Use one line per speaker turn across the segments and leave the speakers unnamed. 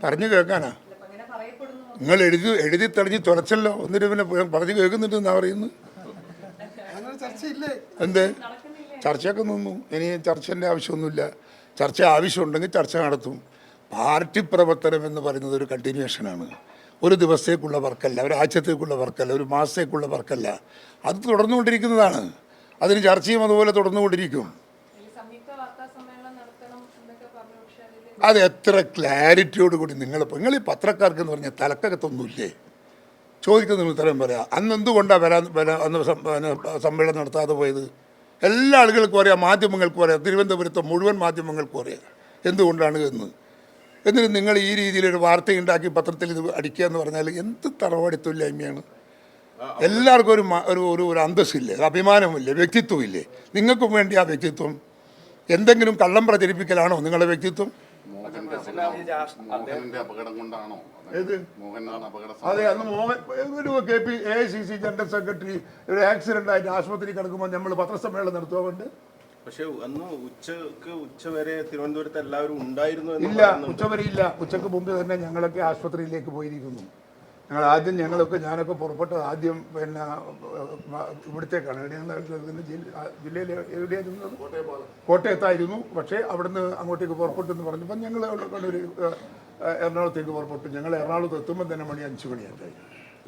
പറഞ്ഞു കേൾക്കാനാ? നിങ്ങൾ എഴുതി തെളിഞ്ഞ് തുറച്ചല്ലോ, എന്നിട്ട് പിന്നെ പറഞ്ഞു കേൾക്കുന്നുണ്ടെന്നാ പറയുന്നത്. എന്ത് ചർച്ചയൊക്കെ നിന്നു? ഇനി ചർച്ചേൻ്റെ ആവശ്യമൊന്നുമില്ല. ചർച്ച ആവശ്യമുണ്ടെങ്കിൽ ചർച്ച നടത്തും. പാർട്ടി പ്രവർത്തനം എന്ന് പറയുന്നത് ഒരു കണ്ടിന്യൂഷനാണ്. ഒരു ദിവസത്തേക്കുള്ള വർക്കല്ല, ഒരാഴ്ചത്തേക്കുള്ള വർക്കല്ല, ഒരു മാസത്തേക്കുള്ള വർക്കല്ല. അത് തുടർന്നുകൊണ്ടിരിക്കുന്നതാണ്. അതിന് ചർച്ചയും അതുപോലെ തുടർന്നുകൊണ്ടിരിക്കും. അത് എത്ര ക്ലാരിറ്റിയോട് കൂടി നിങ്ങൾ ഈ പത്രക്കാർക്ക് എന്ന് പറഞ്ഞാൽ തലക്കകത്തൊന്നുമില്ലേ? ചോദിക്കുന്ന ഉത്തരം പറയാം. അന്ന് എന്തുകൊണ്ടാണ് അന്ന് സമ്മേളനം നടത്താതെ പോയത്? എല്ലാ ആളുകൾക്കും അറിയാം, മാധ്യമങ്ങൾക്കും അറിയാം, തിരുവനന്തപുരത്തെ മുഴുവൻ മാധ്യമങ്ങൾക്കും അറിയാം എന്തുകൊണ്ടാണ് എന്ന്. എന്നിട്ട് നിങ്ങൾ ഈ രീതിയിലൊരു വാർത്തയുണ്ടാക്കി പത്രത്തിൽ ഇത് അടിക്കുക എന്ന് പറഞ്ഞാൽ എന്ത് തറവാടിത്തൊല്ലായ്മയാണ്. എല്ലാവർക്കും ഒരു അന്തസ്സില്ലേ, അഭിമാനമില്ലേ, വ്യക്തിത്വമില്ലേ? നിങ്ങൾക്കും വേണ്ടി ആ വ്യക്തിത്വം എന്തെങ്കിലും കള്ളം പ്രചരിപ്പിക്കലാണോ നിങ്ങളുടെ വ്യക്തിത്വം? അതെ, അന്ന് മോഹൻ ഒരു AICC ജനറൽ സെക്രട്ടറി ഒരു ആക്സിഡന്റ് ആയിട്ട് ആശുപത്രി കിടക്കുമ്പോൾ നമ്മൾ പത്രസമ്മേളനം നടത്തുകൊണ്ട്.
പക്ഷേ അന്ന് ഉച്ചവരെ തിരുവനന്തപുരത്ത് എല്ലാവരും ഉണ്ടായിരുന്നു?
ഇല്ല, ഉച്ചവരെ ഇല്ല. ഉച്ചക്ക് മുമ്പ് തന്നെ ഞങ്ങളൊക്കെ ആശുപത്രിയിലേക്ക് പോയിരിക്കുന്നു. ഞാനൊക്കെ പുറപ്പെട്ടത് ആദ്യം പിന്നെ ഇവിടത്തേക്കാണ്. ജില്ലയിൽ എവിടെയായിരുന്നു? കോട്ടയത്തായിരുന്നു. പക്ഷേ അവിടുന്ന് അങ്ങോട്ടേക്ക് പുറപ്പെട്ടെന്ന് പറഞ്ഞപ്പോൾ ഞങ്ങൾ ഒരു എറണാകുളത്തേക്ക് പുറപ്പെട്ടു. ഞങ്ങൾ എറണാകുളത്ത് എത്തുമ്പോൾ തന്നെ 5 മണിയായി.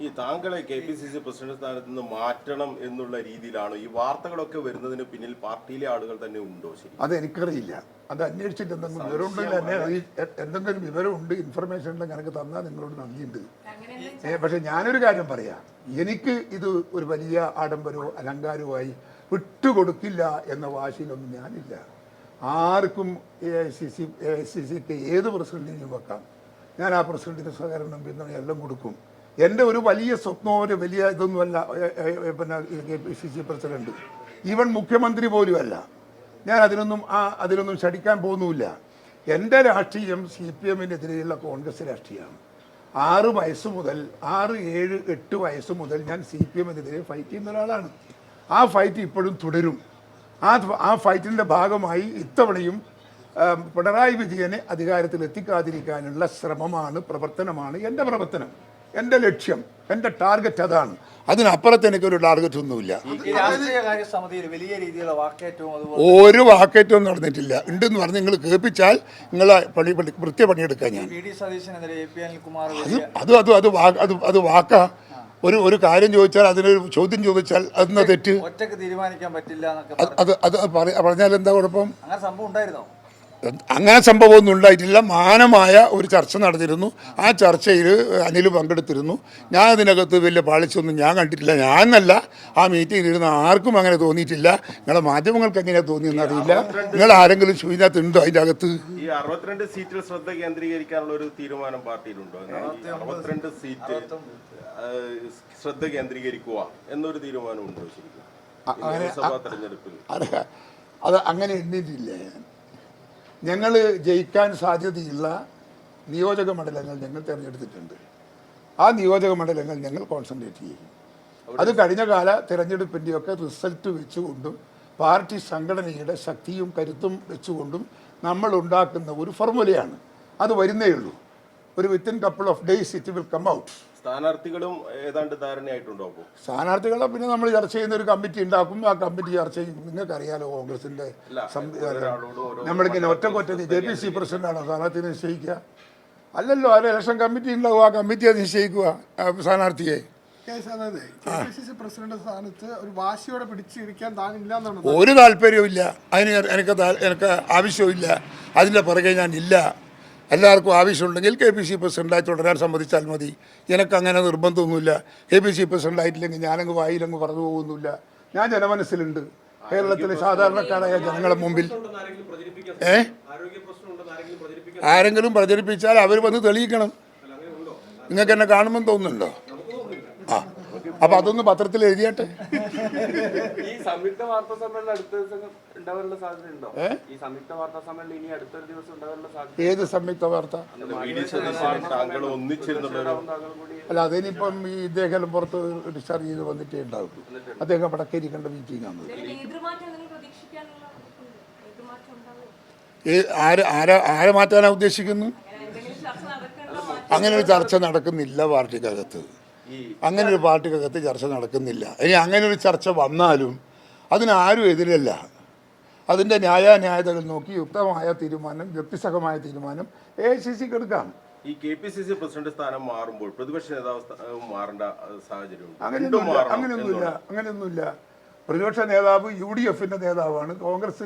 ഈ താങ്കളെ KPCC പ്രസിഡന്റ് സ്ഥാനത്ത് നിന്ന് മാറ്റണം എന്നുള്ള രീതിയിലാണ് ഈ വാർത്തകളൊക്കെ വരുന്നതിന് പിന്നിൽ പാർട്ടിയിലെ ആളുകൾ തന്നെ ഉണ്ടോ? ശരി,
അതെനിക്കറിയില്ല. അത് അന്വേഷിച്ചിട്ട് എന്തെങ്കിലും വിവരമുണ്ടെങ്കിൽ തന്നെ എന്തെങ്കിലും വിവരമുണ്ട്, ഇൻഫർമേഷൻ ഉണ്ടെങ്കിൽ എനിക്ക് തന്നാൽ നിങ്ങളോട് നന്ദിയുണ്ട്. പക്ഷെ ഞാനൊരു കാര്യം പറയാം, എനിക്ക് ഇത് ഒരു വലിയ ആഡംബരവും അലങ്കാരവുമായി വിട്ടുകൊടുക്കില്ല എന്ന വാശിയിലൊന്നും ഞാനില്ല. ആർക്കും AICC ഏത് പ്രസിഡന്റിനും വെക്കാം. ഞാൻ ആ പ്രസിഡന്റിന് സഹകരണം പിന്തുണ എല്ലാം കൊടുക്കും. എൻ്റെ ഒരു വലിയ സ്വപ്നമോ ഒരു വലിയ ഇതൊന്നുമല്ല പിന്നെ KPCC പ്രസിഡന്റ്, ഈവൻ മുഖ്യമന്ത്രി പോലുമല്ല. ഞാൻ അതിനൊന്നും ക്ഷണിക്കാൻ പോകുന്നുമില്ല. എൻ്റെ രാഷ്ട്രീയം CPM-നെതിരെയുള്ള കോൺഗ്രസ് രാഷ്ട്രീയമാണ്. 6 വയസ്സ് മുതൽ 6, 7, 8 വയസ്സ് മുതൽ ഞാൻ CPM-നെതിരെ ഫൈറ്റ് ചെയ്യുന്ന ഒരാളാണ്. ആ ഫൈറ്റ് ഇപ്പോഴും തുടരും. ആ ഫൈറ്റിൻ്റെ ഭാഗമായി ഇത്തവണയും പിണറായി വിജയനെ അധികാരത്തിൽ എത്തിക്കാതിരിക്കാനുള്ള ശ്രമമാണ്, പ്രവർത്തനമാണ് എൻ്റെ പ്രവർത്തനം. എൻ്റെ ലക്ഷ്യം, എൻ്റെ ടാർഗറ്റ് അതാണ്. അതിനപ്പുറത്ത് എനിക്കൊരു ടാർഗറ്റ് ഒന്നുമില്ല. ഒരു വാക്കേറ്റവും നടന്നിട്ടില്ല. ഉണ്ടെന്ന് പറഞ്ഞ് നിങ്ങൾ കേൾപ്പിച്ചാൽ നിങ്ങളെ പണിയെടുക്കാൻ ഞാൻ അത് വാക്കാ. ഒരു കാര്യം ചോദിച്ചാൽ അതിനൊരു ചോദ്യം ചോദിച്ചാൽ അതെന്നാ തെറ്റ്?
തീരുമാനിക്കാൻ പറ്റില്ല
അത് പറഞ്ഞാൽ എന്താ കുഴപ്പം?
അങ്ങനെ സംഭവം ഉണ്ടായിരുന്നോ?
അങ്ങനെ സംഭവമൊന്നും ഉണ്ടായിട്ടില്ല. മാനമായ ഒരു ചർച്ച നടന്നിരുന്നു. ആ ചർച്ചയിൽ അനിൽ പങ്കെടുത്തിരുന്നു. ഞാൻ അതിനകത്ത് വലിയ പാളിച്ചൊന്നും ഞാൻ കണ്ടിട്ടില്ല. ഞാനല്ല, ആ മീറ്റിംഗിൽ ഇരുന്ന് ആർക്കും അങ്ങനെ തോന്നിയിട്ടില്ല. നിങ്ങളുടെ മാധ്യമങ്ങൾക്ക് എങ്ങനെയാണ് തോന്നിയെന്ന് അറിയില്ല. നിങ്ങൾ ആരെങ്കിലും ഇതിനകത്ത് ഉണ്ടോ അതിൻ്റെ അകത്ത്?
ഈ 62 സീറ്റിൽ ശ്രദ്ധ കേന്ദ്രീകരിക്കാനുള്ള ഒരു തീരുമാനം പാർട്ടിയിലുണ്ടോ? 62 സീറ്റ് ശ്രദ്ധ കേന്ദ്രീകരിക്കുക എന്നൊരു തീരുമാനമുണ്ടോ ശരിക്കും തെരഞ്ഞെടുപ്പിൽ?
അത് അങ്ങനെ എണ്ണിയിട്ടില്ല. ഞങ്ങൾ ജയിക്കാൻ സാധ്യതയുള്ള നിയോജക മണ്ഡലങ്ങൾ ഞങ്ങൾ തിരഞ്ഞെടുത്തിട്ടുണ്ട്. ആ നിയോജക മണ്ഡലങ്ങൾ ഞങ്ങൾ കോൺസെൻട്രേറ്റ് ചെയ്യും. അത് കഴിഞ്ഞ കാല തിരഞ്ഞെടുപ്പിൻ്റെയൊക്കെ റിസൾട്ട് വെച്ചുകൊണ്ടും പാർട്ടി സംഘടനയുടെ ശക്തിയും കരുത്തും വെച്ചുകൊണ്ടും നമ്മൾ ഉണ്ടാക്കുന്ന ഒരു ഫോർമുലയാണ്. അത് വരുന്നേ ഉള്ളൂ. Within couple of days it will come out.
സ്ഥാനാർത്ഥികളും ഏതാണ്ട് ധാരണയായിട്ടുണ്ടോ?
സ്ഥാനാർത്ഥികളെ പിന്നെ നമ്മൾ ചർച്ച ചെയ്യുന്ന ഒരു കമ്മിറ്റി ഉണ്ടാക്കും. ആ കമ്മിറ്റി ചർച്ച ചെയ്യും. നിങ്ങൾക്കറിയാലോ കോൺഗ്രസിൻ്റെ നമ്മളിങ്ങനെ ഒറ്റക്കൊറ്റക്ക് KPCC പ്രസിഡന്റാണോ സ്ഥാനാർത്ഥിയെ നിശ്ചയിക്കുക? അല്ലല്ലോ, ആ ഇലക്ഷൻ കമ്മിറ്റി ഉണ്ടാവും. ആ കമ്മിറ്റിയെ നിശ്ചയിക്കുക സ്ഥാനാർത്ഥിയെ.
KPCC പ്രസിഡന്റ് സ്ഥാനത്ത് ഒരു വാശിയോടെ പിടിച്ചിരിക്കാൻ താനില്ല എന്നാണ്.
ഒരു താല്പര്യവും ഇല്ല അതിന്. എനിക്ക് ആവശ്യമില്ല. അതിൻ്റെ പുറകെ ഞാൻ ഇല്ല. എല്ലാവർക്കും ആവശ്യമുണ്ടെങ്കിൽ KPCC പ്രസിഡന്റായി തുടരാൻ സമ്മതിച്ചാൽ മതി. എനിക്കങ്ങനെ നിർബന്ധമൊന്നുമില്ല. KPCC പ്രസിഡന്റായിട്ടില്ലെങ്കിൽ ഞാനങ്ങ് വായിലങ്ങ് പറഞ്ഞു പോകുന്നില്ല. ഞാൻ ജനമനസ്സിലുണ്ട്. കേരളത്തിലെ സാധാരണക്കാരായ ജനങ്ങളുടെ മുമ്പിൽ ആരെങ്കിലും പ്രചരിപ്പിച്ചാൽ അവർ വന്ന് തെളിയിക്കണം. നിങ്ങൾക്ക് എന്നെ കാണുമ്പോൾ തോന്നുന്നുണ്ടോ? അപ്പൊ അതൊന്ന് പത്രത്തിൽ എഴുതിയാട്ടെ.
ഈ സംയുക്ത വാർത്താ സമ്മേളനം അടുത്ത ദിവസം ഉണ്ടാവാനുള്ള സാധ്യതയുണ്ടോ? ഈ സംയുക്ത വാർത്താ സമ്മേളനം ഇനി അടുത്തൊരു ദിവസം ഉണ്ടാവാനുള്ള സാധ്യത?
ഏത് സംയുക്ത വാർത്ത? അല്ല, അതിനിപ്പം ഈ ഇദ്ദേഹം പുറത്ത് ഡിസ്ചാർജ് ചെയ്ത് വന്നിട്ടേ ഉണ്ടാവും. അദ്ദേഹം വടക്കേരി കണ്ട മീറ്റിംഗ് ആണ്. ആരെ മാറ്റാനാണ് ഉദ്ദേശിക്കുന്നു? അങ്ങനെ ഒരു ചർച്ച നടക്കുന്നില്ല പാർട്ടിക്കകത്ത്. അങ്ങനെ ഒരു പാർട്ടിക്കകത്ത് ചർച്ച നടക്കുന്നില്ല. ഇനി അങ്ങനെ ഒരു ചർച്ച വന്നാലും അതിനാരും എതിരല്ല. അതിൻ്റെ ന്യായാന്യായതകൾ നോക്കി യുക്തമായ തീരുമാനം, യുക്തിസഹമായ തീരുമാനം AICCക്ക് എടുക്കാം.
ഈ KPCC പ്രസിഡന്റ് സ്ഥാനം മാറുമ്പോൾ പ്രതിപക്ഷ നേതാവ് മാറേണ്ട സാഹചര്യമുണ്ട്.
അങ്ങനെയൊന്നുമില്ല. പ്രതിപക്ഷ നേതാവ് UDFന്റെ നേതാവാണ്, കോൺഗ്രസ്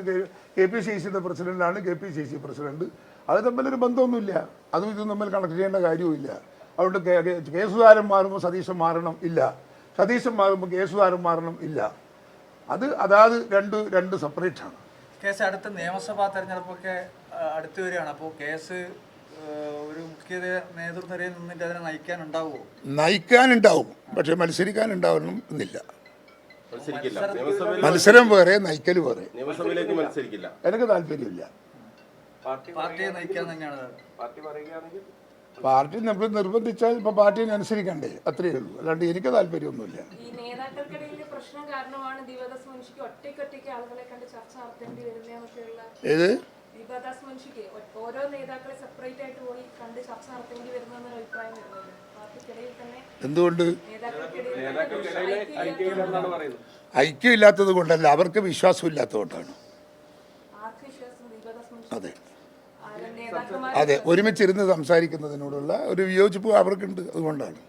KPCCയുടെ പ്രസിഡന്റാണ്, KPCC പ്രസിഡന്റ്. അത് തമ്മിലൊരു ബന്ധമൊന്നുമില്ല. അതും ഇതും തമ്മിൽ കണക്ട് ചെയ്യേണ്ട കാര്യവുമില്ല. അതുകൊണ്ട് കെ സുധാകരൻ മാറുമ്പോൾ സതീശൻ മാറണം ഇല്ല, സതീശൻ മാറുമ്പോൾ കെ സുധാകരൻ മാറണം ഇല്ല. അതാത് രണ്ട് സെപ്പറേറ്റ് ആണ്.
കേസ് അടുത്ത നിയമസഭാ തെരഞ്ഞെടുപ്പൊക്കെ അടുത്ത് വരികയാണ്. അപ്പോൾ കേസ് ഒരു മുഖ്യ നേതൃനിരയിൽ നിന്നിട്ട് അതിനെ നയിക്കാനുണ്ടാവുമോ?
നയിക്കാനുണ്ടാവും, പക്ഷെ മത്സരിക്കാനുണ്ടാവണം എന്നില്ല.
മത്സരിക്കില്ല.
മത്സരം വേറെ, നയിക്കൽ വേറെ.
നിയമസഭയിലേക്ക് മത്സരിക്കില്ല.
എനിക്ക് താല്പര്യമില്ല.
പാർട്ടിയെ നയിക്കാൻ തന്നെയാണ്
പാർട്ടി പറയുകയാണെങ്കിൽ
പാർട്ടി നമ്മൾ നിർബന്ധിച്ചാൽ ഇപ്പൊ പാർട്ടിയെ അനുസരിക്കണ്ടേ, അത്രയേ ഉള്ളൂ. അല്ലാണ്ട് എനിക്ക് താല്പര്യമൊന്നുമില്ല.
ഈ നേതാക്കൾക്കിടയിലെ പ്രശ്നം കാരണമാണ് ദീപദാസ് മുൻഷിക്ക് ഒറ്റയ്ക്കൊറ്റയ്ക്ക് ആളുകളെ കണ്ട് ചർച്ച നടത്തേണ്ടി വരുന്നതൊക്കെയുള്ള
ഏത്
ദീപദാസ് മുൻഷിക്ക് ഓരോ നേതാക്കളെ സെപ്പറേറ്റ് ആയിട്ട് പോയി കണ്ട് ചർച്ച നടത്തേണ്ടി വരുന്നൊരു അഭിപ്രായം വരുന്നത് പാർട്ടിക്കിടയിൽ തന്നെ.
എന്തുകൊണ്ട്?
നേതാക്കൾക്കിടയിൽ
ഐക്യമില്ലെന്നാണ് പറയുന്നത്.
ഐക്യമില്ലാത്തത് കൊണ്ടല്ല, അവർക്ക് വിശ്വാസമില്ലാത്തതുകൊണ്ടാണ്.
ആർക്ക് വിശ്വാസം? ദീപദാസ് മുൻഷി
അതെ
നേതാക്കന്മാർ
അതെ, ഒരുമിച്ചിരുന്ന് സംസാരിക്കുന്നതിനോടുള്ള ഒരു വിയോജിപ്പ് അവർക്കുണ്ട്, അതുകൊണ്ടാണ്.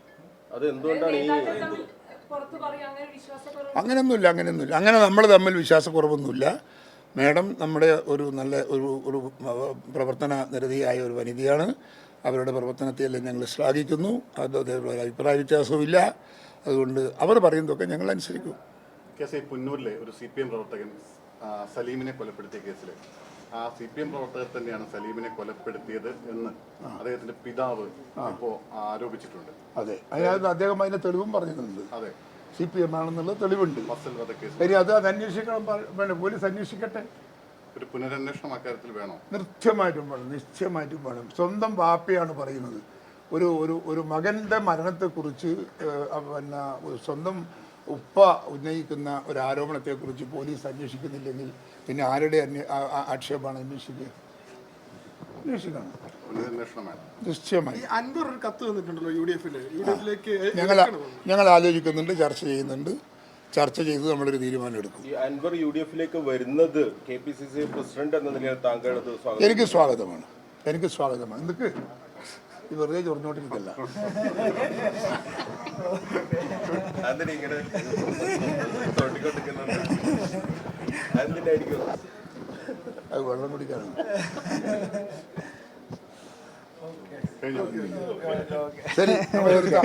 അത് എന്തുകൊണ്ടാണ് ഈ
നേതാക്കൾ തമ്മിൽ പുറത്ത് പറയും അങ്ങനെ വിശ്വാസക്കുറവ്?
അങ്ങനെയൊന്നുമില്ല. അങ്ങനെ നമ്മൾ തമ്മിൽ വിശ്വാസക്കുറവൊന്നുമില്ല. മാഡം നമ്മുടെ ഒരു നല്ല ഒരു പ്രവർത്തന നിരതിയായ ഒരു വനിതയാണ്. അവരുടെ പ്രവർത്തനത്തെയെല്ലാം ഞങ്ങൾ ശ്ലാഘിക്കുന്നു. അതേപോലെ അഭിപ്രായ വ്യത്യാസവുമില്ല. അതുകൊണ്ട് അവർ പറയുന്നതൊക്കെ ഞങ്ങൾ അനുസരിക്കും.
കേസ് പുന്നൂരിലെ ഒരു CPM പ്രവർത്തകൻ സലീമിനെ കൊലപ്പെടുത്തിയ കേസിൽ ആ CPM പ്രവർത്തകർ തന്നെയാണ് സലീമിനെ കൊലപ്പെടുത്തിയത് എന്ന് അദ്ദേഹത്തിന്റെ പിതാവ് ഇപ്പോൾ ആരോപിച്ചിട്ടുണ്ട്.
അതെ, അതിനകത്ത് അദ്ദേഹം അതിൻ്റെ തെളിവും പറഞ്ഞിട്ടുണ്ട്.
അതെ,
CPM ആണെന്നുള്ള തെളിവുണ്ട്.
ഫസൽ വധക്കേസ്
ഇനി അത് അന്വേഷിക്കണം, പോലീസ് അന്വേഷിക്കട്ടെ.
ഒരു പുനരന്വേഷണം അക്കാര്യത്തിൽ വേണോ?
നിശ്ചയമായിട്ടും വേണം. സ്വന്തം വാപ്പയാണ് പറയുന്നത്. ഒരു മകൻ്റെ മരണത്തെക്കുറിച്ച് പിന്നെ സ്വന്തം ഉപ്പ ഉന്നയിക്കുന്ന ഒരു ആരോപണത്തെക്കുറിച്ച് പോലീസ് അന്വേഷിക്കുന്നില്ലെങ്കിൽ പിന്നെ ആരുടെ ആക്ഷേപമാണ് അന്വേഷിക്കണം?
പുനരന്വേഷണം വേണം
നിശ്ചയമായി.
ഈ അൻവർ ഒരു കത്ത് വന്നിട്ടുണ്ടല്ലോ യുഡിഎഫിലേക്ക്
ഞങ്ങൾ ആലോചിക്കുന്നുണ്ട്, ചർച്ച ചെയ്യുന്നുണ്ട്. ചർച്ച ചെയ്ത് നമ്മളൊരു തീരുമാനം എടുക്കും.
ഈ അൻവർ UDFിലേക്ക് വരുന്നത് KPCC പ്രസിഡന്റ് എന്ന നിലയിൽ താങ്കളുടെ സ്വാഗതം?
എനിക്ക് സ്വാഗതമാണ്. എന്തൊക്കെ ഈ വെറുതെ ചൊറിഞ്ഞോണ്ടിരിക്കല്ല.
അതിന് ഇങ്ങനെ തോട്ടിക്കൊണ്ടിരിക്കുന്നുണ്ട്. അതിനായിരിക്കും
അത് വെള്ളം കുടിക്കാനാണ്. ശരി, നമ്മൾ എടുക്കാം.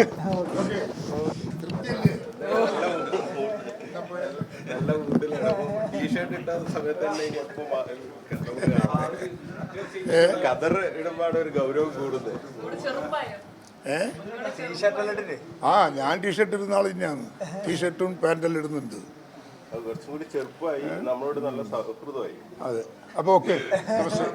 നല്ല മൂഡിലാണ്. ടീഷർട്ട് ഇട്ട സമയത്ത് തന്നെ ഇനി കതർ ഇടുമ്പാട് ഒരു ഗൗരവം കൂടുന്നത്.
ചെറുപ്പായോ?
ഞാൻ ടീഷർട്ട് ഇടുന്ന ആൾ തന്നെയാണ്. ടീഷർട്ടും പാൻറ്റെല്ലാം ഇടുന്നുണ്ട്.
അത് കുറച്ചും കൂടി ചെറുപ്പമായി, നമ്മളോട് നല്ല സൗഹൃദമായി.
അതെ, അപ്പോൾ ഓക്കെ, നമസ്തേ.